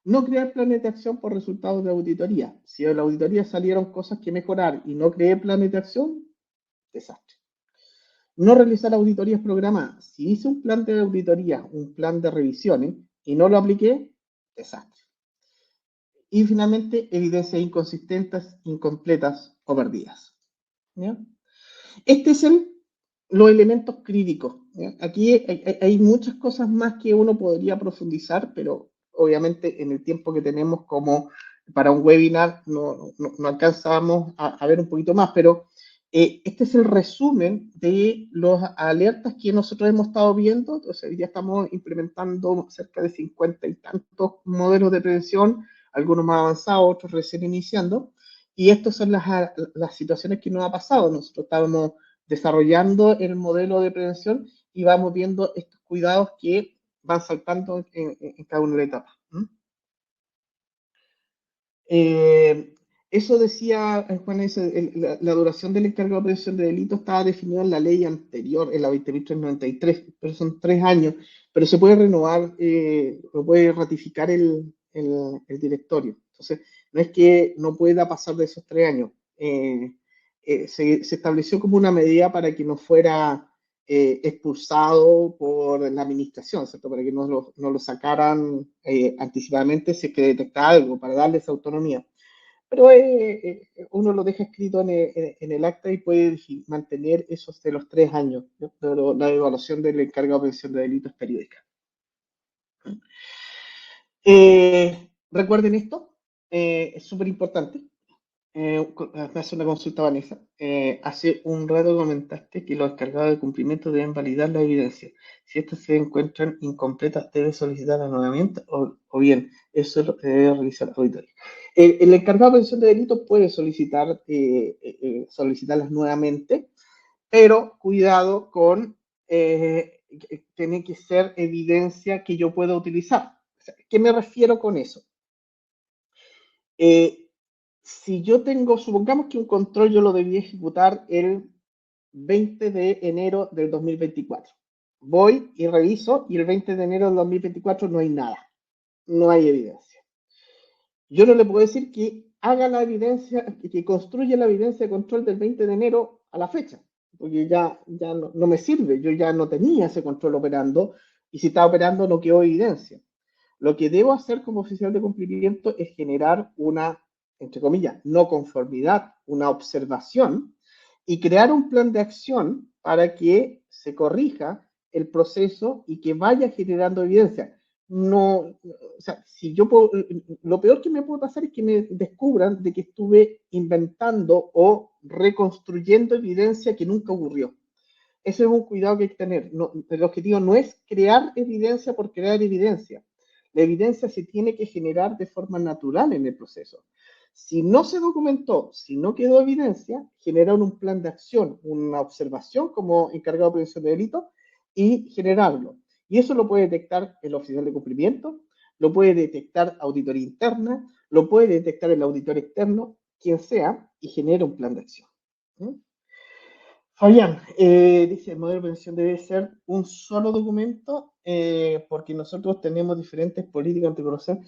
No crear planes de acción por resultados de auditoría. Si en la auditoría salieron cosas que mejorar y no creé planes de acción, desastre. No realizar auditorías programadas. Si hice un plan de auditoría, un plan de revisiones y no lo apliqué, desastre. Y finalmente, evidencias inconsistentes, incompletas o perdidas. ¿Ya? Este es los elementos críticos. ¿Ya? Aquí hay muchas cosas más que uno podría profundizar, pero obviamente en el tiempo que tenemos como para un webinar no alcanzamos a ver un poquito más, pero este es el resumen de las alertas que nosotros hemos estado viendo. Entonces, ya estamos implementando cerca de 50 y tantos modelos de prevención, algunos más avanzados, otros recién iniciando. Y estas son las situaciones que nos ha pasado. Nosotros estábamos desarrollando el modelo de prevención y vamos viendo estos cuidados que van saltando en cada una de las etapas. Eso decía Juan, la duración del encargado de prevención de delitos estaba definida en la ley anterior, en la 20.393, pero son 3 años, pero se puede renovar, lo puede ratificar el directorio. Entonces, no es que no pueda pasar de esos 3 años. Se estableció como una medida para que no fuera expulsado por la administración, ¿cierto? Para que no lo sacaran anticipadamente si es que detecta algo, para darle esa autonomía. Pero uno lo deja escrito en el acta y puede mantener esos de los 3 años, ¿no? La evaluación del encargado de prevención de delitos periódica. Recuerden esto, es súper importante. Me hace una consulta, Vanessa. Hace un rato comentaste que los encargados de cumplimiento deben validar la evidencia. Si estas se encuentran incompletas, debe solicitarlas nuevamente o bien, eso es lo que debe realizar la auditoría. El encargado de prevención de delitos puede solicitarlas nuevamente, pero cuidado con tiene que ser evidencia que yo pueda utilizar. O sea, ¿qué me refiero con eso? Si yo tengo, supongamos que un control yo lo debía ejecutar el 20 de enero del 2024. Voy y reviso y el 20 de enero del 2024 no hay nada, no hay evidencia. Yo no le puedo decir que haga la evidencia, que construya la evidencia de control del 20 de enero a la fecha, porque ya no me sirve, yo ya no tenía ese control operando y si está operando no quedó evidencia. Lo que debo hacer como oficial de cumplimiento es generar una, entre comillas, no conformidad, una observación y crear un plan de acción para que se corrija el proceso y que vaya generando evidencia. No, o sea, si yo puedo, lo peor que me puede pasar es que me descubran de que estuve inventando o reconstruyendo evidencia que nunca ocurrió. Ese es un cuidado que hay que tener. No, el objetivo no es crear evidencia por crear evidencia. La evidencia se tiene que generar de forma natural en el proceso. Si no se documentó, si no quedó evidencia, generar un plan de acción, una observación como encargado de prevención de delitos y generarlo. Y eso lo puede detectar el oficial de cumplimiento, lo puede detectar auditoría interna, lo puede detectar el auditor externo, quien sea, y genera un plan de acción. ¿Mm? Fabián, dice, el modelo de prevención debe ser un solo documento porque nosotros tenemos diferentes políticas anticorrupción.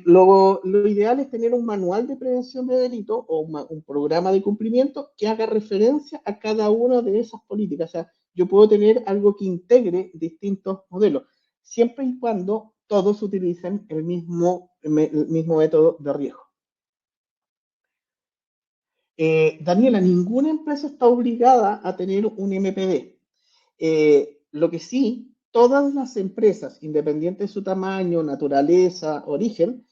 Lo ideal es tener un manual de prevención de delitos o un programa de cumplimiento que haga referencia a cada una de esas políticas. O sea, yo puedo tener algo que integre distintos modelos, siempre y cuando todos utilicen el mismo método de riesgo. Daniela, ninguna empresa está obligada a tener un MPD. Lo que sí, todas las empresas, independiente de su tamaño, naturaleza, origen,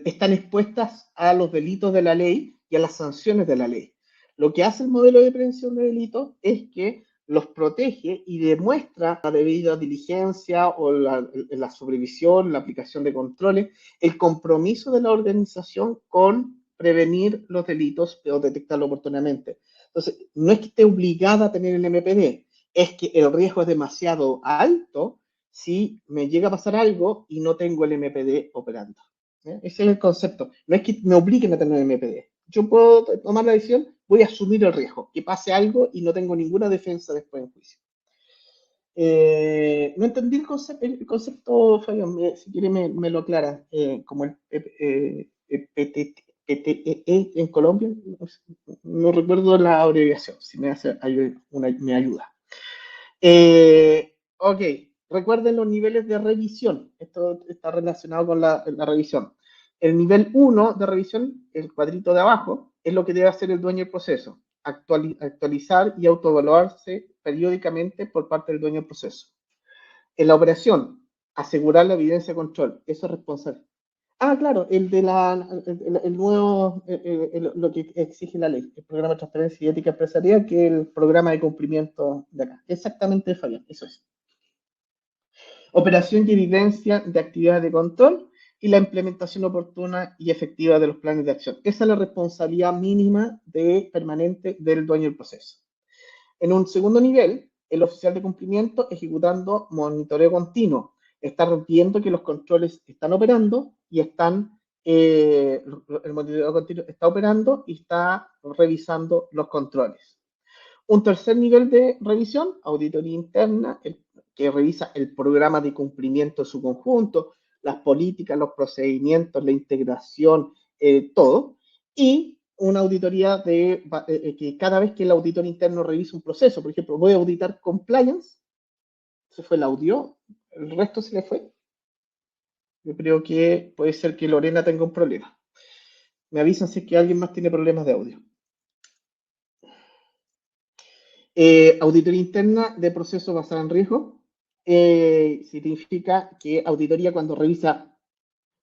están expuestas a los delitos de la ley y a las sanciones de la ley. Lo que hace el modelo de prevención de delitos es que los protege y demuestra la debida diligencia o la supervisión, la aplicación de controles, el compromiso de la organización con prevenir los delitos o detectarlo oportunamente. Entonces, no es que esté obligada a tener el MPD, es que el riesgo es demasiado alto si me llega a pasar algo y no tengo el MPD operando. Ese es el concepto. No es que me obliguen a tener el MPD. Yo puedo tomar la decisión, voy a asumir el riesgo, que pase algo y no tengo ninguna defensa después en juicio. No entendí el concepto Fabián, si quiere me lo aclara, como el PTE en Colombia, no recuerdo la abreviación, si me hace me ayuda. Ok, recuerden los niveles de revisión, esto está relacionado con la revisión. El nivel 1 de revisión, el cuadrito de abajo, es lo que debe hacer el dueño del proceso, actualizar y autoevaluarse periódicamente por parte del dueño del proceso. En la operación, asegurar la evidencia de control, eso es responsable. Ah, claro, el de el nuevo, lo que exige la ley, el programa de transparencia y ética empresarial, que es el programa de cumplimiento de acá. Exactamente, Fabián, eso es. Operación y evidencia de actividades de control y la implementación oportuna y efectiva de los planes de acción. Esa es la responsabilidad mínima permanente del dueño del proceso. En un segundo nivel, el oficial de cumplimiento ejecutando monitoreo continuo, está viendo que los controles están operando y el monitoreo continuo está operando y está revisando los controles. Un tercer nivel de revisión, auditoría interna, que revisa el programa de cumplimiento en su conjunto, las políticas, los procedimientos, la integración, todo. Y una auditoría que cada vez que el auditor interno revisa un proceso, por ejemplo, voy a auditar compliance, se fue el audio, el resto se le fue. Yo creo que puede ser que Lorena tenga un problema. Me avisan si es que alguien más tiene problemas de audio. Auditoría interna de proceso basada en riesgo. Significa que auditoría cuando revisa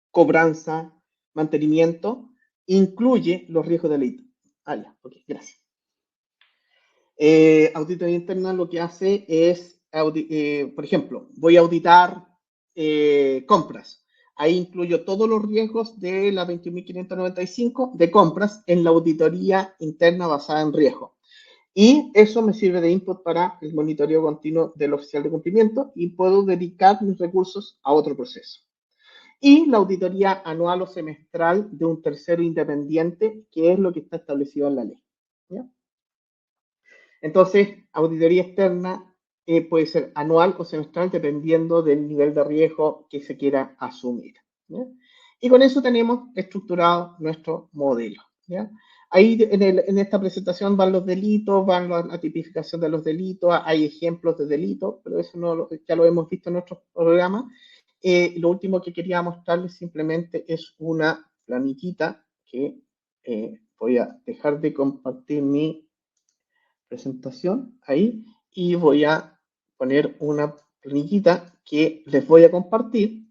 cobranza, mantenimiento, incluye los riesgos de delito. Ah, ya, ok, gracias. Auditoría interna lo que hace es, por ejemplo, voy a auditar compras. Ahí incluyo todos los riesgos de la 21.595 de compras en la auditoría interna basada en riesgo. Y eso me sirve de input para el monitoreo continuo del oficial de cumplimiento y puedo dedicar mis recursos a otro proceso. Y la auditoría anual o semestral de un tercero independiente, que es lo que está establecido en la ley. ¿Ya? Entonces, auditoría externa puede ser anual o semestral dependiendo del nivel de riesgo que se quiera asumir. ¿Ya? Y con eso tenemos estructurado nuestro modelo. ¿Ya? Ahí en esta presentación van los delitos, van la tipificación de los delitos, hay ejemplos de delitos, pero eso ya lo hemos visto en nuestros programas. Lo último que quería mostrarles simplemente es una planiquita que voy a dejar de compartir mi presentación ahí y voy a poner una planillita que les voy a compartir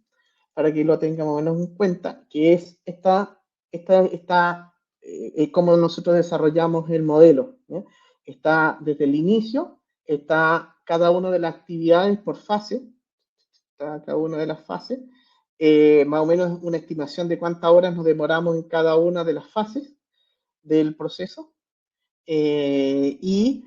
para que lo tengan más o menos en cuenta, que es cómo nosotros desarrollamos el modelo. ¿Eh? Está desde el inicio, está cada una de las actividades por fase, está cada una de las fases, más o menos una estimación de cuántas horas nos demoramos en cada una de las fases del proceso. Y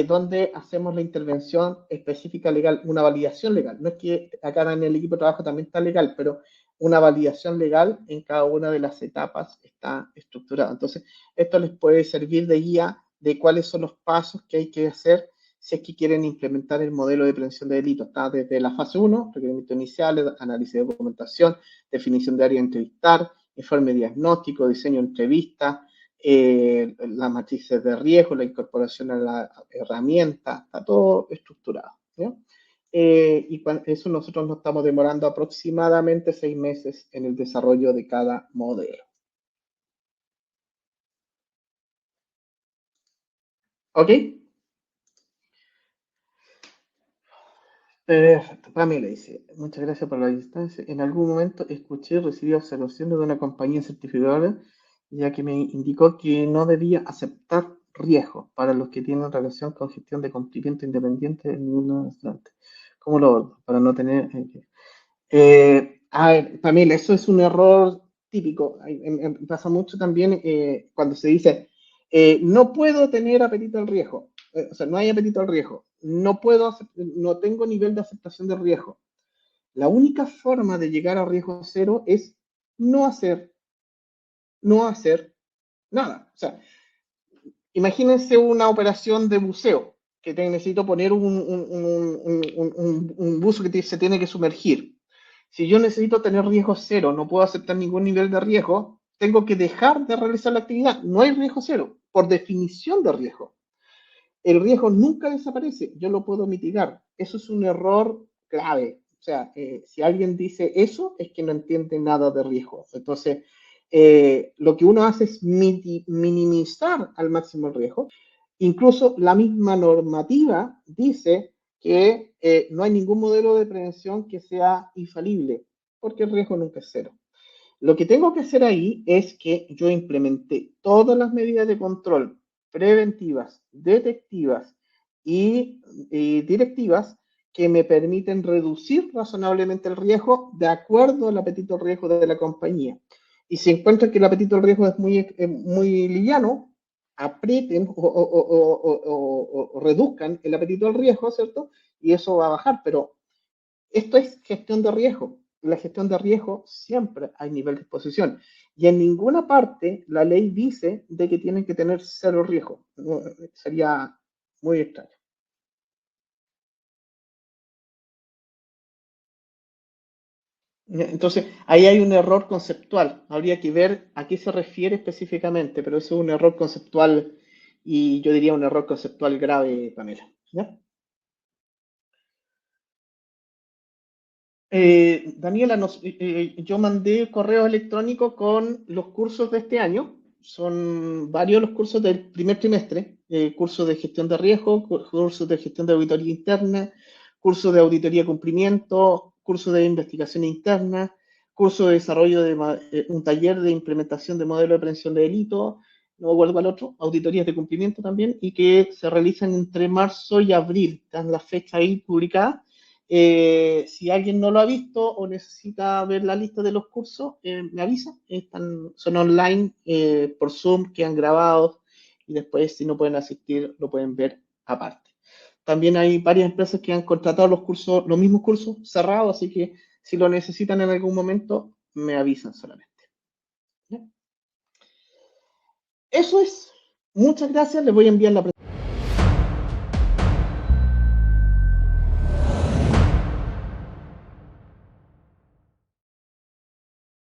donde hacemos la intervención específica legal, una validación legal. No es que acá en el equipo de trabajo también está legal, pero una validación legal en cada una de las etapas está estructurada. Entonces, esto les puede servir de guía de cuáles son los pasos que hay que hacer si es que quieren implementar el modelo de prevención de delitos. Está desde la fase 1, requerimientos iniciales, análisis de documentación, definición de área de entrevistar, informe diagnóstico, diseño de entrevista, las matrices de riesgo, la incorporación a la herramienta, está todo estructurado. ¿Ya? Y eso nosotros nos estamos demorando aproximadamente 6 meses en el desarrollo de cada modelo. ¿Ok? Perfecto. Pamela dice, muchas gracias por la distancia. En algún momento escuché y recibí observaciones de una compañía certificadora, ya que me indicó que no debía aceptar riesgos para los que tienen relación con gestión de cumplimiento independiente de ningún instante. ¿Cómo lo hago? Para no tener... a ver, Pamela, eso es un error típico. Pasa mucho también cuando se dice, no puedo tener apetito al riesgo. O sea, no hay apetito al riesgo. No tengo nivel de aceptación del riesgo. La única forma de llegar a riesgo cero es no hacer, no hacer nada. O sea, imagínense una operación de buceo, que necesito poner un buzo que se tiene que sumergir. Si yo necesito tener riesgo cero, no puedo aceptar ningún nivel de riesgo, tengo que dejar de realizar la actividad. No hay riesgo cero, por definición de riesgo. El riesgo nunca desaparece, yo lo puedo mitigar. Eso es un error grave. O sea, si alguien dice eso, es que no entiende nada de riesgo. Entonces, lo que uno hace es minimizar al máximo el riesgo. Incluso la misma normativa dice que no hay ningún modelo de prevención que sea infalible, porque el riesgo nunca es cero. Lo que tengo que hacer ahí es que yo implementé todas las medidas de control preventivas, detectivas y directivas que me permiten reducir razonablemente el riesgo de acuerdo al apetito al riesgo de la compañía. Y si encuentran que el apetito al riesgo es muy liviano, aprieten o reduzcan el apetito al riesgo, ¿cierto? Y eso va a bajar, pero esto es gestión de riesgo. En la gestión de riesgo siempre hay nivel de exposición. Y en ninguna parte la ley dice de que tienen que tener cero riesgo. No, sería muy extraño. Entonces, ahí hay un error conceptual. Habría que ver a qué se refiere específicamente, pero eso es un error conceptual y yo diría un error conceptual grave, Pamela. ¿Ya? Daniela, yo mandé correo electrónico con los cursos de este año. Son varios los cursos del primer trimestre. Cursos de gestión de riesgo, cursos de gestión de auditoría interna, cursos de auditoría de cumplimiento, cursos de investigación interna, curso de desarrollo de un taller de implementación de modelo de prevención de delito, no me acuerdo cuál otro, auditorías de cumplimiento también, y que se realizan entre marzo y abril. Están las fechas ahí publicadas. Si alguien no lo ha visto o necesita ver la lista de los cursos, me avisa. Son online por Zoom, quedan grabados y después si no pueden asistir lo pueden ver aparte. También hay varias empresas que han contratado los cursos, los mismos cursos cerrados, así que si lo necesitan en algún momento, me avisan solamente. ¿Ya? Eso es. Muchas gracias. Les voy a enviar la presentación.